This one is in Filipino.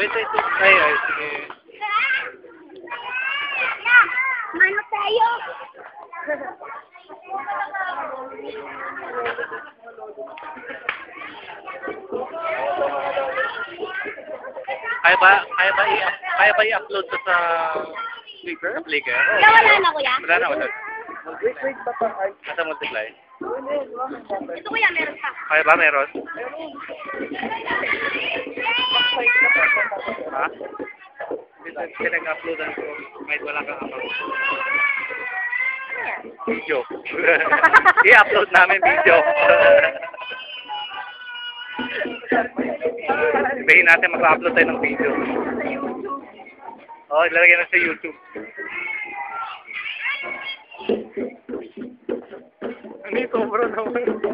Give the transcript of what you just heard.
Wait. Ay, sige. Ano tayo? Kaya ba i-upload to sa Flickr? Wala na, kuya. Wala na, wala. Wait, papakay. Nasa multiply. Ito, kuya, meron pa. Kaya ba meron? Ha? Pinag-uploadan ko kahit wala kang account. Video. I-upload namin video. Sabihin natin mag-upload tayo ng video. Oo, ilalagay na sa YouTube. Ano yung sobra naman?